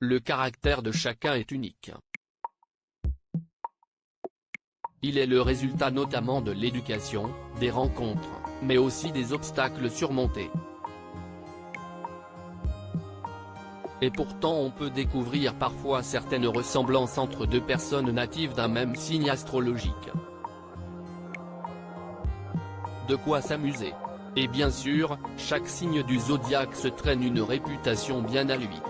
Le caractère de chacun est unique. Il est le résultat notamment de l'éducation, des rencontres, mais aussi des obstacles surmontés. Et pourtant on peut découvrir parfois certaines ressemblances entre deux personnes natives d'un même signe astrologique. De quoi s'amuser. Et bien sûr, chaque signe du zodiaque se traîne une réputation bien à lui.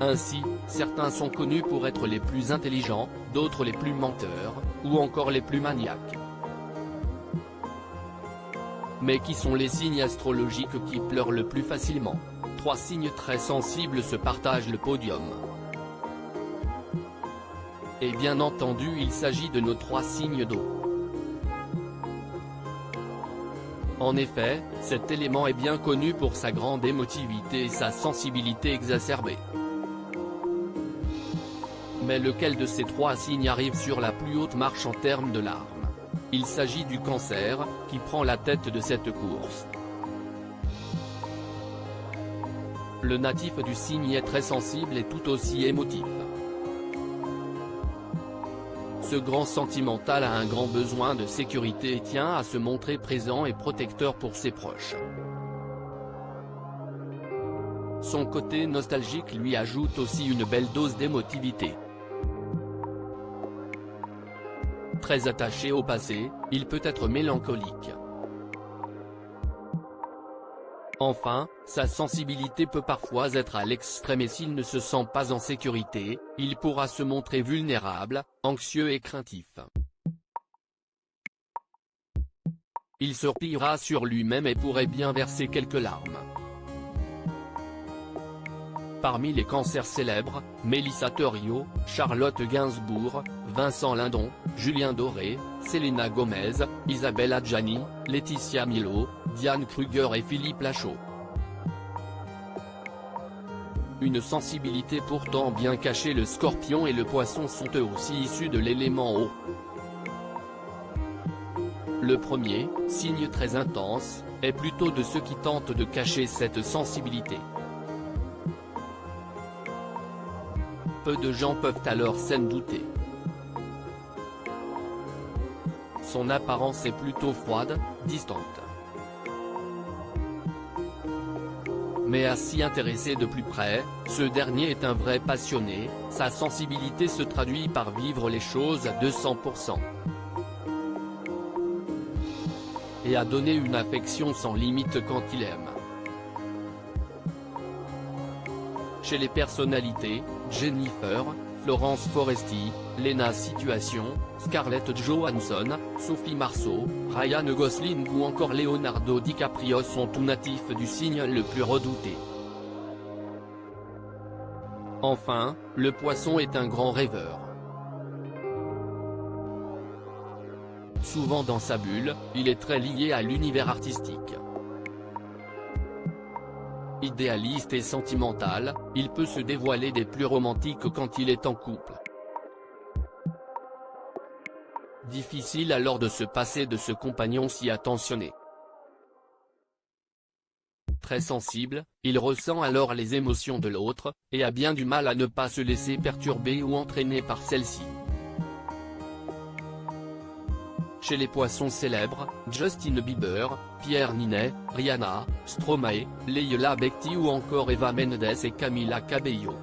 Ainsi, certains sont connus pour être les plus intelligents, d'autres les plus menteurs, ou encore les plus maniaques. Mais qui sont les signes astrologiques qui pleurent le plus facilement? 3 signes très sensibles se partagent le podium. Et bien entendu il s'agit de nos 3 signes d'eau. En effet, cet élément est bien connu pour sa grande émotivité et sa sensibilité exacerbée. Mais lequel de ces 3 signes arrive sur la plus haute marche en termes de larmes? Il s'agit du Cancer, qui prend la tête de cette course. Le natif du signe est très sensible et tout aussi émotif. Ce grand sentimental a un grand besoin de sécurité et tient à se montrer présent et protecteur pour ses proches. Son côté nostalgique lui ajoute aussi une belle dose d'émotivité. Très attaché au passé, il peut être mélancolique. Enfin, sa sensibilité peut parfois être à l'extrême et s'il ne se sent pas en sécurité, il pourra se montrer vulnérable, anxieux et craintif. Il se repliera sur lui-même et pourrait bien verser quelques larmes. Parmi les cancers célèbres, Mélissa Theriault, Charlotte Gainsbourg, Vincent Lindon, Julien Doré, Selena Gomez, Isabelle Adjani, Laetitia Milo, Diane Kruger et Philippe Lachaud. Une sensibilité pourtant bien cachée. Le Scorpion et le Poisson sont eux aussi issus de l'élément eau. Le premier, signe très intense, est plutôt de ceux qui tentent de cacher cette sensibilité. Peu de gens peuvent alors s'en douter. Son apparence est plutôt froide, distante. Mais à s'y intéresser de plus près, ce dernier est un vrai passionné, sa sensibilité se traduit par vivre les choses à 200%. Et à donner une affection sans limite quand il aime. Chez les personnalités, Jennifer, Florence Foresti, Lena Situation, Scarlett Johansson, Sophie Marceau, Ryan Gosling ou encore Leonardo DiCaprio sont tous natifs du signe le plus redouté. Enfin, le Poisson est un grand rêveur. Souvent dans sa bulle, il est très lié à l'univers artistique. Idéaliste et sentimental, il peut se dévoiler des plus romantiques quand il est en couple. Difficile alors de se passer de ce compagnon si attentionné. Très sensible, il ressent alors les émotions de l'autre, et a bien du mal à ne pas se laisser perturber ou entraîner par celle-ci. Chez les Poissons célèbres, Justin Bieber, Pierre Ninet, Rihanna, Stromae, Leila Bekti ou encore Eva Mendes et Camila Cabello.